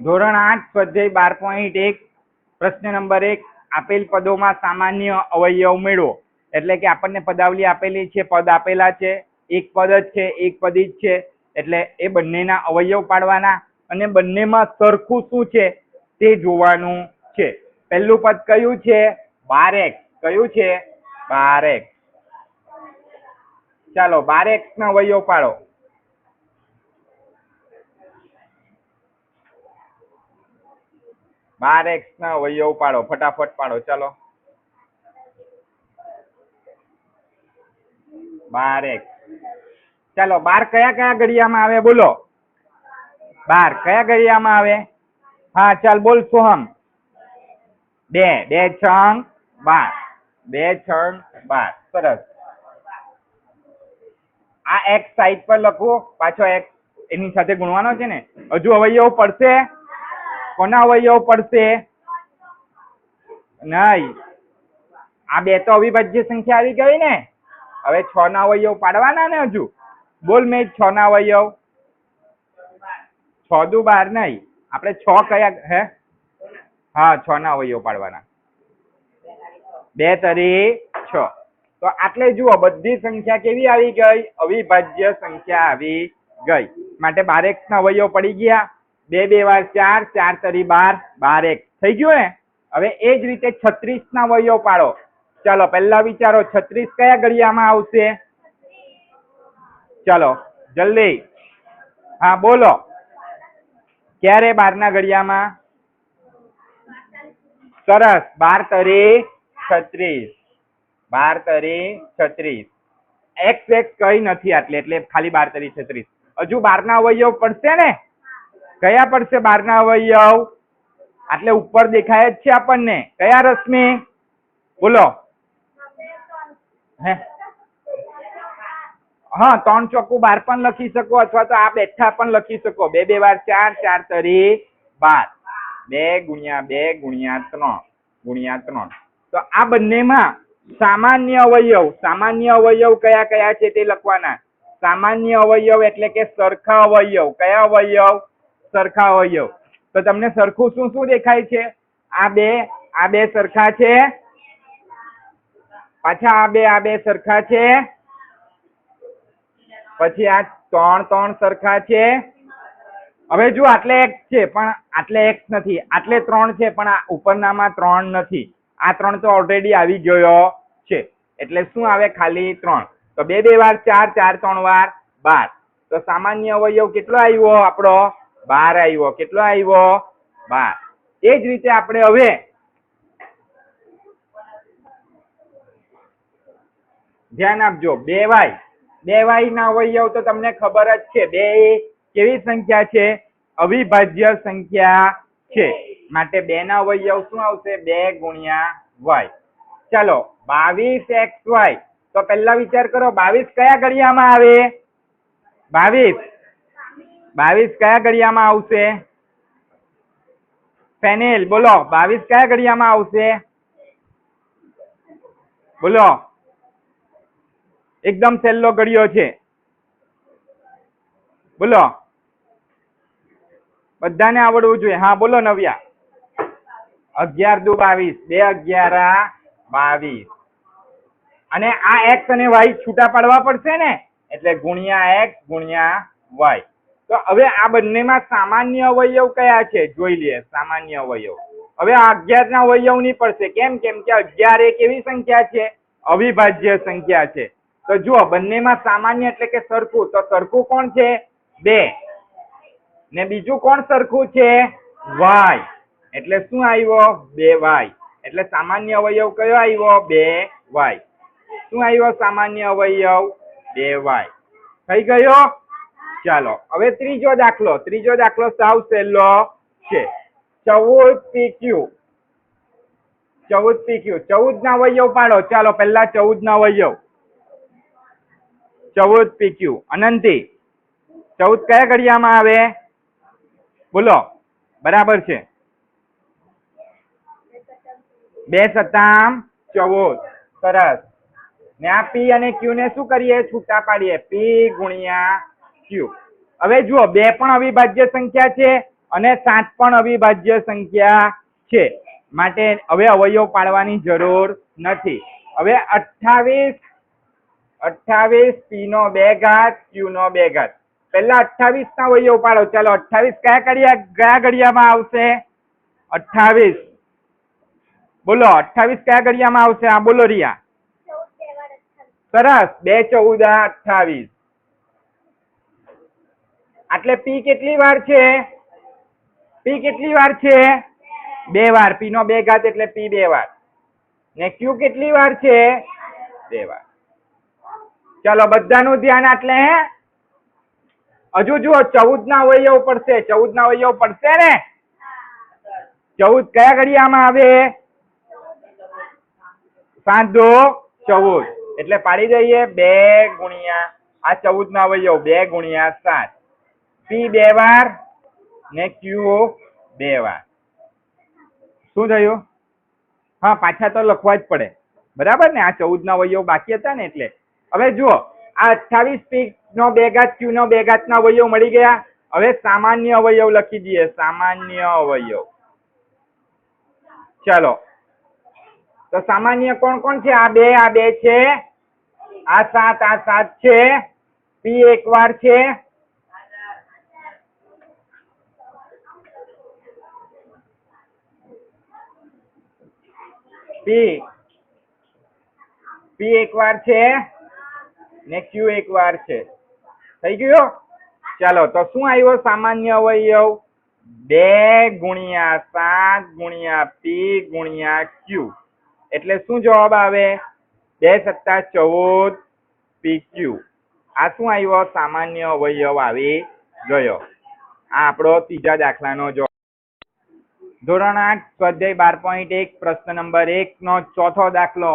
ધોરણ 8 સ્વાધ્યાય 12.1 પ્રશ્ન નંબર 1 આપેલ પદોમાં સામાન્ય અવયવ મેળવો. એટલે કે આપણને પદાવલી આપેલી છે, પદ આપેલા છે, એક પદ જ છે, એક પદી જ છે, એટલે એ બંનેના અવયવ પાડવાના અને બંનેમાં સરખું શું છે તે જોવાનું છે. પહેલું પદ કયું છે? 12x. કયું છે? 12x. ચાલો 12x ના અવયવ પાડો. x ના અવયવ પાડો, ફટાફટ પાડો. ચાલો 12x. ચાલો 12 કયા કયા ઘડિયામાં આવે બોલો? 12 કયા ઘડિયામાં આવે? હા ચાલ બોલ સોહમ. 2 2 6 12. 2 6 12. સરસ. આ x સાઈડ પર લખો, પાછો x એની સાથે ગુણવાનો છે ને. હજુ અવયવ પડશે? કોના અવયવ પડશે? નહીં, આ બે તો અવિભાજ્ય સંખ્યા આવી ગઈ ને. હવે 6 ના અવયવ પાડવાના ને હજુ. બોલ મેં 6 ના અવયવ. 6 દુ 12 નહીં, આપણે 6 કયા હે? હા 6 ના અવયવ પાડવાના. 2 તરી 6. તો આટલે જુઓ બધી સંખ્યા કેવી આવી ગઈ? અવિભાજ્ય સંખ્યા આવી ગઈ. માટે 12x ના અવયવ પડી ગયા. 2 2 વાર 4, 4 તરી 12, 12x થઈ ગયું ને. હવે એ જ રીતે 36 ના અવયવ પાડો. ચાલો પહેલા વિચારો 36 કયા ઘડિયામાં આવશે? ચાલો જલ્દી. હા બોલો. ક્યારે? 12 ના ઘડિયામાં. સરસ. 12 તરી 36. 12 તરી 36. x કઈ નથી આટલે, એટલે ખાલી 12 તરી 36. હજુ 12 ના અવયવ પડશે ને. કયા પડશે 12 ના અવયવ? આટલે ઉપર દેખાય જ છે આપણને. કયા રશ્મિ? બોલો. હે હા 3 ચોકુ 12 પણ લખી શકો, અથવા તો આ બેઠા પણ લખી શકો. 2 2 વાર 4, 4 તરી 12. 2 ગુણ્યા 2 ગુણ્યા 3 ગુણ્યા 3. તો આ બંનેમાં સામાન્ય અવયવ, સામાન્ય અવયવ કયા કયા છે તે લખવાના. સામાન્ય અવયવ એટલે કે સરખા અવયવ. કયા અવયવ? સરખા અવયવ. તો તમને સરખું શું શું દેખાય છે? આ બે સરખા છે, પાછા આ બે સરખા છે, પછી આ 3 3 સરખા છે. હવે જો આટલે x છે પણ આટલે x નથી, આટલે 3 છે પણ આ ઉપરનામાં 3 નથી. આ 3 તો ઓલરેડી આવી ગયો છે, એટલે શું આવે? ખાલી 3. તો 2 2 વાર 4, 4 3 વાર 12. તો સામાન્ય અવયવ કેટલો આવ્યો આપણો? 12 આવ્યો. કેટલો આવ્યો? 12. એ જ રીતે આપણે હવે ધ્યાન આપજો. 2y ના અવયવ તો તમને ખબર જ છે. 2 કેવી સંખ્યા છે? અવિભાજ્ય સંખ્યા છે. માટે 2 ના અવયવ શું આવશે? 2 ગુણ્યા y. ચાલો 22xy. તો પહેલા વિચાર કરો 22 કયા ઘડિયામાં આવે? 22 કયા ઘડિયામાં આવશે? પેનેલ બોલો. 22 કયા ઘડિયામાં આવશે? બોલો. એકદમ સહેલો ઘડિયો છે. બોલો. બધાને આવડવું જોઈએ. હા બોલો નવ્યા. 11 દુ 22. 2 11 22. અને આ x અને y છૂટા પાડવા પડશે ને, એટલે ગુણ્યા x ગુણ્યા y. તો હવે આ બંનેમાં સામાન્ય અવયવ કયા છે જોઈ લઈએ. સામાન્ય અવયવ હવે આ 11 ના અવયવ નહીં પડશે. કેમ? કેમ કે 11 એ કેવી સંખ્યા છે? અવિભાજ્ય સંખ્યા છે. તો જુઓ બંનેમાં સામાન્ય એટલે કે સરખું. તો સરખું કોણ છે? 2. ને બીજું કોણ સરખું છે? y. એટલે શું આવ્યો? 2y. એટલે સામાન્ય અવયવ કયો આવ્યો? 2y. શું આવ્યો સામાન્ય અવયવ? 2y. થઈ ગયો? ચાલો હવે ત્રીજો દાખલો. ત્રીજો દાખલો સાવ સહેલો છે. 14pq. 14pq. 14 ના અવયવ પાડો. ચાલો પહેલા 14 ના અવયવ. 14pq. અનંતી 14 કયા ઘડિયામાં આવે? બોલો. બરાબર છે. 2 સત્તામ 14. સરસ. ને આ p અને q ને શું કરીએ? છૂટા પાડીએ. p ગુણ્યા q. હવે જુઓ 2 પણ અવિભાજ્ય સંખ્યા છે, અને 7 પણ અવિભાજ્ય સંખ્યા છે, માટે હવે અવયવ પાડવાની જરૂર નથી. હવે 28 p નો 2 ઘાત q નો 2 ઘાત. પહેલા 28 ના અવયવ પાડો. ચાલો 28 કયા ઘડિયામાં આવશે? 28 બોલો, 28 કયા ઘડિયામાં આવશે? હા બોલો રિયા. સરસ, 2 14 28. એટલે p કેટલી વાર છે? p કેટલી વાર છે? 2 વાર. p નો 2 ઘાત એટલે p 2 વાર. ને q કેટલી વાર છે? 2 વાર. ચાલો બધાનું ધ્યાન. એટલે હજુ જુઓ 14 ના અવયવ પડશે. 14 ના અવયવ પડશે ને? 14 કયા ઘડિયામાં આવે? 7 2 14. એટલે પાડી દઈએ 2 ગુણ્યા આ 14 ના અવયવ 2 ગુણ્યા 7. p 2 વાર ને q 2 વાર. શું થયું? હા, પાછા તો લખવા જ પડે, બરાબર ને? આ 14 ના અવયવ બાકી હતા ને એટલે. હવે જુઓ, આ 28 p નો 2 ઘાત q નો 2 ઘાત ના અવયવ મળી ગયા. હવે સામાન્ય અવયવ લખી દઈએ. સામાન્ય અવયવ. ચાલો, તો સામાન્ય કોણ કોણ છે? આ 2 છે, આ 7 છે, p 1 વાર છે, p 1 વાર છે ને q 1 વાર છે. થઈ ગયું? ચાલો, તો શું આવ્યો સામાન્ય અવયવ? 2 ગુણ્યા 7 ગુણ્યા p ગુણ્યા q. એટલે શું જવાબ આવે? 2 સત્તા 14 pq. આ શું આવ્યો? સામાન્ય અવયવ આવી ગયો. આ આપણો ત્રીજા દાખલાનો જવાબ. ધોરણ 8 સ્વાધ્યાય 12.1 પ્રશ્ન નંબર 1 નો ચોથો દાખલો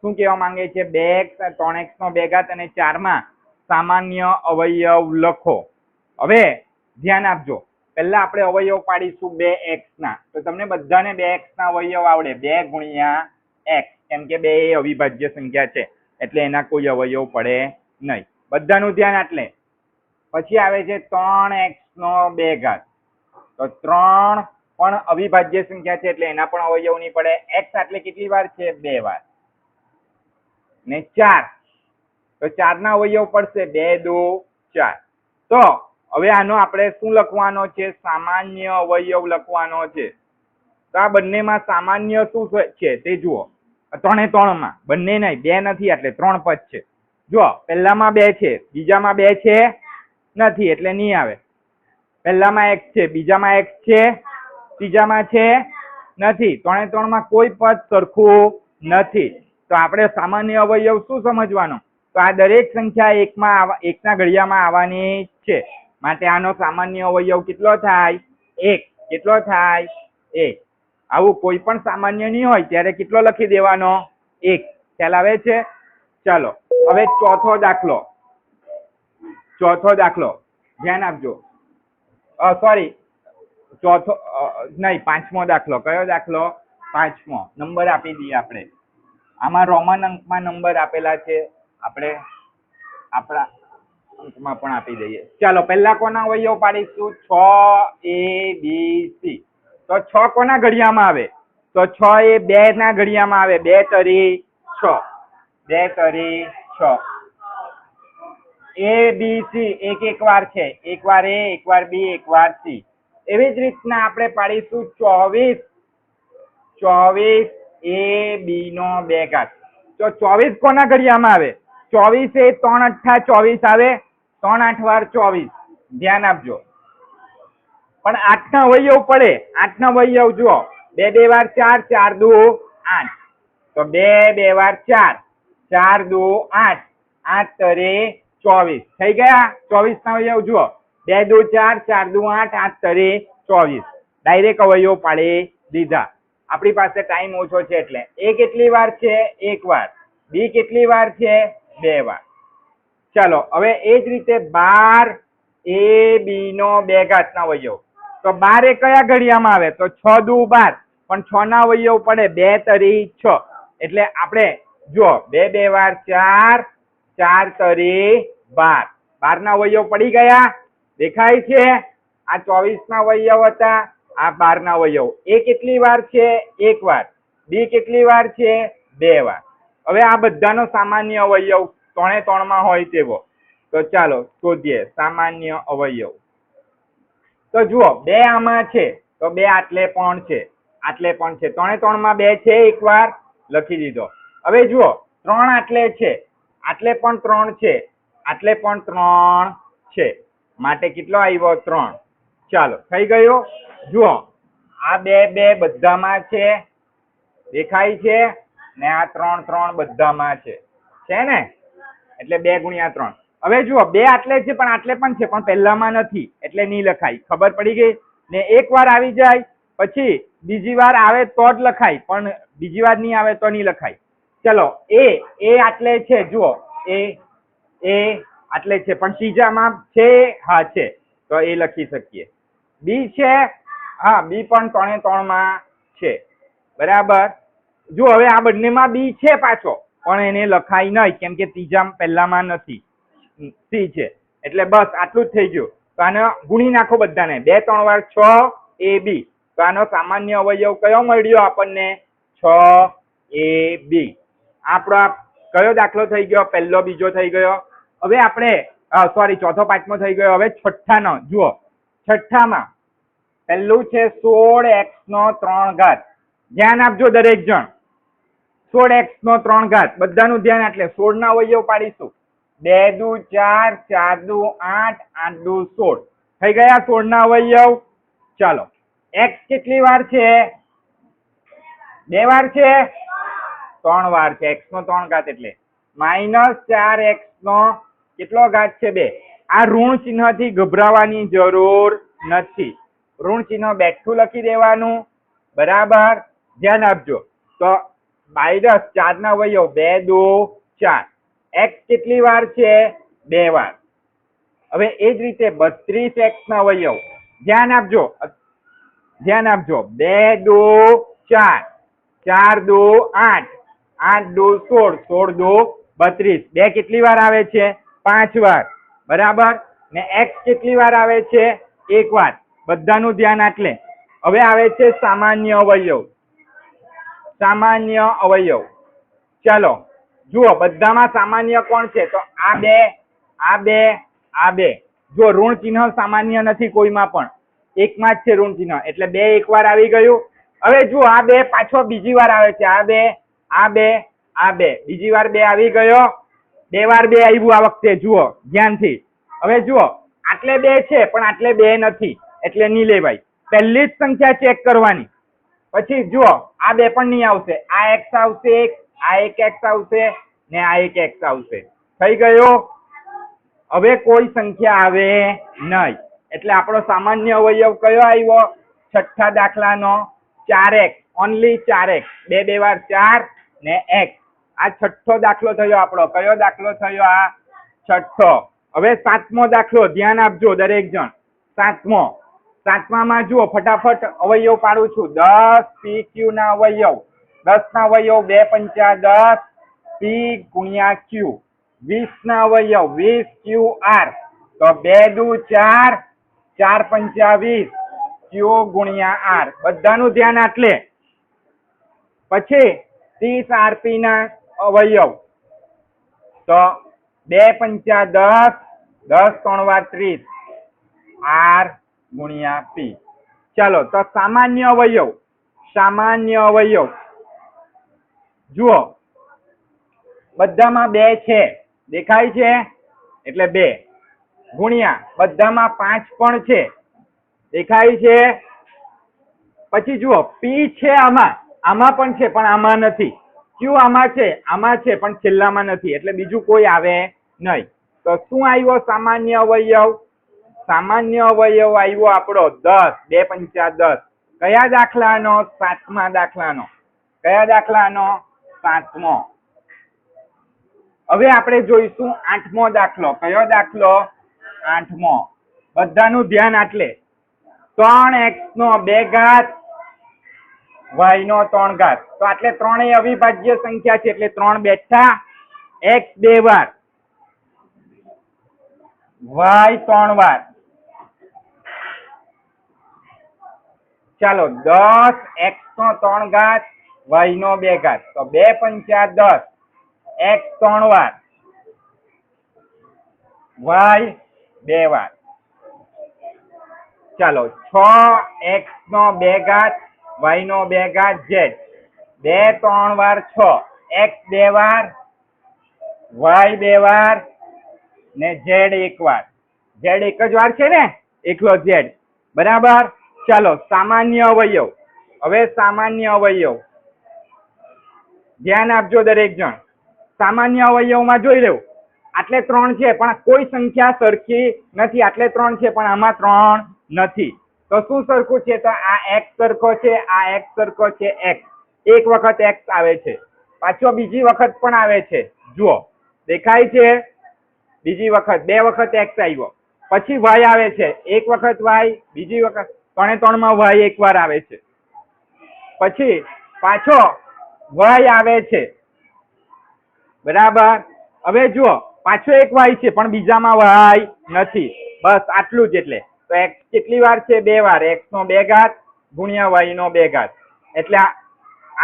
શું કહેવા માંગે છે? 2x 3x નો 2 ઘાત અને 4 માં સામાન્ય અવયવ લખો. હવે ધ્યાન આપજો, પહેલા આપણે અવયવ પાડીશું 2x ના. તો તમને બધાને 2x ના અવયવ આવડે. 2 ગુણ્યા x, કેમ કે 2 એ અવિભાજ્ય સંખ્યા છે એટલે એના કોઈ અવયવ પડે નહીં. બધાનું ધ્યાન. એટલે પછી આવે છે 3x નો 2 ઘાત. તો 3 પણ અવિભાજ્ય સંખ્યા છે એટલે એના પણ અવયવ નહીં પડે. x એટલે કેટલી વાર છે? 2 વાર. ને 4, તો 4 ના અવયવ પડશે. 2 2 4. તો હવે આનો આપણે શું લખવાનો છે? સામાન્ય અવયવ લખવાનો છે. તો આ બંનેમાં સામાન્ય શું છે તે જુઓ. 3 માં બંને નહીં, 2 નથી એટલે 3 પદ છે. જુઓ, પહેલામાં 2 છે, બીજામાં 2 છે નથી એટલે નહીં આવે. પહેલામાં x છે, બીજામાં x છે, ત્રીજામાં છે નથી. 3 માં કોઈ પદ સરખું નથી. તો આપણે સામાન્ય અવયવ શું સમજવાનો? તો આ દરેક સંખ્યા એકના ઘડિયામાં આવવાની છે, માટે આનો સામાન્ય અવયવ કેટલો થાય? 1. કેટલો થાય? 1. આવું કોઈ પણ સામાન્ય નહીં હોય ત્યારે કેટલો લખી દેવાનો? 1. ખ્યાલ આવે છે? ચાલો હવે ચોથો દાખલો ધ્યાન આપજો. સોરી, ચોથો નહીં, 5મો દાખલો. કયો દાખલો? 5મો. નંબર આપી દઈએ આપણે. આમાં રોમન અંકમાં નંબર આપેલા છે, આપણે આપણા અંકમાં પણ આપી દઈએ. ચાલો પહેલા કોના અવયવ પાડીશું? 6 a b c. તો 6 કોના ઘડિયામાં આવે? તો 6 એ 2 ના ઘડિયામાં આવે. 2 તરી 6. 2 તરી 6. a b c એક વાર છે. એક વાર a, એક વાર b, એક વાર c. એવી જ રીતના આપણે પાડીશું 24 a b નો 2 ઘાત. તો 24 કોના ઘડિયામાં આવે? 24 એ 3 8 24 આવે. 3 8 વાર 24. ધ્યાન આપજો. પણ 8 ના અવયવ પડે. 8 ના અવયવ જુઓ. 2 2 વાર 4, 4 2 8. તો 2 2 વાર 4, 4 2 8, 8 તરી 24. થઈ ગયા? 24 ના અવયવ જુઓ. 2 2 4, 4 2 8, 8 તરી 24. ડાયરેક્ટ અવયવ પાડી દીધા. આપણી પાસે ટાઈમ ઓછો છે એટલે. a કેટલી વાર છે? 1 વાર. b કેટલી વાર છે? 2 વાર. ચાલો હવે એ જ રીતે 12 a b નો 2 ઘાત ના અવયવ. તો 12 એ કયા ઘડિયામાં આવે? તો 6 2 12. પણ 6 ના અવયવ પડે. 2 તરી 6. એટલે આપણે જુઓ 2 2 વાર 4, 4 તરી 12. 12 ના અવયવ પડી ગયા. દેખાય છે? આ 24 ના અવયવ હતા, આ 12 ના અવયવ. એ કેટલી વાર છે? એક વાર. બી કેટલી વાર છે? બે વાર. હવે આ બધાનો સામાન્ય અવયવ 3 એ 3 માં હોય તેવો. તો ચાલો શોધીએ સામાન્ય અવયવ. તો જુઓ બે આમાં છે તો બે આટલે પણ છે, આટલે પણ છે. 3 એ 3 માં બે છે, એક વાર લખી દીધો. હવે જુઓ 3 આટલે છે, આટલે પણ 3 છે, આટલે પણ 3 છે, માટે કેટલો આવ્યો? 3. ચાલો થઈ ગયું. જુઓ આ બે બધામાં છે, દેખાય છે ને, આ 3 3 બધામાં છે ને, એટલે 2 ગુણ્યા 3. હવે જુઓ બે આટલે છે પણ આટલે પણ છે, પણ પહેલામાં નથી એટલે નહીં લખાય. ખબર પડી ગઈ ને? એક વાર આવી જાય પછી બીજી વાર આવે તો જ લખાય, પણ બીજી વાર નહીં આવે તો નહીં લખાય. ચલો એ આટલે છે, જુઓ એ આટલે છે પણ ત્રીજામાં છે, હા છે, તો એ લખી શકીએ. બી છે, હા બી પણ 3 એ 3 માં છે, બરાબર. જો હવે આ બંનેમાં બી છે પાછો, પણ એને લખાય નહીં કેમ કે ત્રીજા પહેલામાં નથી, સી છે. એટલે બસ આટલું જ થઈ ગયું. તો આને ગુણી નાખો બધાને. 2 3 વાર 6 એ બી. તો આનો સામાન્ય અવયવ કયો મળ્યો આપણને? 6 એ બી. આપણો કયો દાખલો થઈ ગયો? પહેલો, બીજો થઈ ગયો. હવે આપણે સોરી ચોથો પાંચમો થઈ ગયો. હવે છઠ્ઠાનો જુઓ. છઠ્ઠામાં પહેલું છે 16x નો 3 ઘાત. ધ્યાન આપજો દરેક જણ. 16x નો 3 ઘાત બધાનું ધ્યાન. એટલે 16 ના અવયવ પાડીશું. 2 દુ 4, 4 દુ 8, 8 દુ 16. થઈ ગયા 16 ના અવયવ. ચાલો x કેટલી વાર છે? 2 વાર છે? 3 વાર છે. x નો 3 ઘાત એટલે -4x નો કેટલો ઘાત છે? 2. આ ઋણ ચિહ્ન થી ગભરાવાની જરૂર નથી. ઋણ ચિહ્ન બેઠું લખી દેવાનું, બરાબર. ધ્યાન આપજો. તો -4 ના અવયવ 2 દુ 4. x કેટલી વાર છે? 2 વાર. હવે એ જ રીતે 32x ના અવયવ. ધ્યાન આપજો, ધ્યાન આપજો. 2 દુ 4, 4 દુ 8, 8 દુ 16, 16 દુ 32. 2 કેટલી વાર આવે છે? 5 વાર, બરાબર. ને x કેટલી વાર આવે છે? 1 વાર. બધાનું ધ્યાન. એટલે હવે આવે છે સામાન્ય અવયવ. સામાન્ય અવયવ. ચાલો જુઓ બધામાં સામાન્ય કોણ છે? તો આ બે, આ બે, આ બે. જો ઋણ ચિહ્ન સામાન્ય નથી કોઈમાં પણ, એકમાં જ છે ઋણ ચિહ્ન, એટલે 2 એક વાર આવી ગયું. હવે જુઓ આ 2 પાછો બીજી વાર આવે છે. આ 2, આ 2, આ 2, બીજી વાર 2 આવી ગયો. 2 વાર 2 આવ્યું આ વખતે. જુઓ ધ્યાનથી. હવે જુઓ આટલે 2 છે પણ આટલે 2 નથી એટલે નહીં લેવાય. પહેલી જ સંખ્યા ચેક કરવાની. પછી જુઓ આ 2 પણ નહીં આવશે. આ x આવશે, આ એક x આવશે ને આ એક x આવશે. થઈ ગયો. હવે કોઈ સંખ્યા આવે નહીં એટલે આપણો સામાન્ય અવયવ કયો આવ્યો? છઠ્ઠા દાખલાનો 4x. Only 4x. 2 2 વાર 4 ને x. આ છઠ્ઠો દાખલો થયો આપણો. કયો દાખલો થયો? આ છઠ્ઠો. હવે સાતમો દાખલો. ધ્યાન આપજો દરેક જણ. સાતમો. સાતમામાં જુઓ ફટાફટ અવયવ પાડું છું. 10 pq ના અવયવ. 10 ના અવયવ 2 પંચા 10 p ગુણ્યા q. 20 ના અવયવ 20 qr. તો 2 દુ 4, 4 પંચા 20 q ગુણ્યા r. બધાનું ધ્યાન. એટલે પછી 30 rp ના અવયવ. તો 2 પંચા 10, 10 3 વાર 30 r ગુણ્યા p. ચાલો તો સામાન્ય અવયવ. સામાન્ય અવયવ જુઓ બધામાં 2 છે, દેખાય છે, એટલે 2 ગુણ્યા બધામાં 5 પણ છે, દેખાય છે. પછી જુઓ p છે આમાં, આમાં પણ છે પણ આમાં નથી. q આમાં છે પણ છેલ્લામાં નથી એટલે બીજું કોઈ આવે નહીં. તો શું આવ્યો સામાન્ય અવયવ? સામાન્ય અવયવ આવ્યો આપણો 10. 2 પંચા 10. કયા દાખલાનો? સાતમા દાખલાનો. કયા દાખલાનો? સાતમો. હવે આપણે જોઈશું આઠમો દાખલો. કયો દાખલો? આઠમો. બધાનું ધ્યાન. એટલે 3x નો 2 ઘાત, y નો 3 ઘાત. તો એટલે 3 એ અવિભાજ્ય સંખ્યા છે એટલે 3 બેઠા. x 2 વાર, y 3 વાર. ચાલો 10 x નો 3 ઘાત y નો 2 ઘાત, તો 2 પંચા 10 x 3 વાર y 2 વાર. ચાલો 6x નો 2 ઘાત y નો 2 ઘાત z, 2 3 વાર 6 x 2 વાર y 2 વાર ને z 1 વાર. z એક જ વાર છે ને, એકલો z, બરાબર. ચાલો સામાન્ય અવયવ. હવે સામાન્ય અવયવ ધ્યાન આપજો દરેક જણ. સામાન્ય અવયવમાં જોઈ લેવું, આટલે 3 છે પણ કોઈ સંખ્યા સરખી નથી. આટલે 3 છે પણ આમાં 3 નથી. તો શું સરખું છે? તો આ x સરખો છે, આ x સરખો છે. x એક વખત x આવે છે, પાછો બીજી વખત પણ આવે છે. જુઓ દેખાય છે? બીજી વખત 2 વખત x આવ્યો, પછી y આવે છે, એક વખત y, બીજી વખત 3 માં y એક વાર આવે છે, પછી પાછો y આવે છે, બરાબર. હવે જુઓ પાછો એક y છે પણ બીજામાં y નથી. બસ આટલું જ. એટલે તો x કેટલી વાર છે? 2 વાર. x નો 2 ઘાત ગુણ્યા y નો 2 ઘાત. એટલે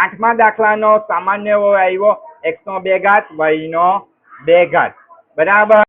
8મા દાખલાનો સામાન્ય આવ્યો x નો 2 ઘાત y નો 2 ઘાત, બરાબર.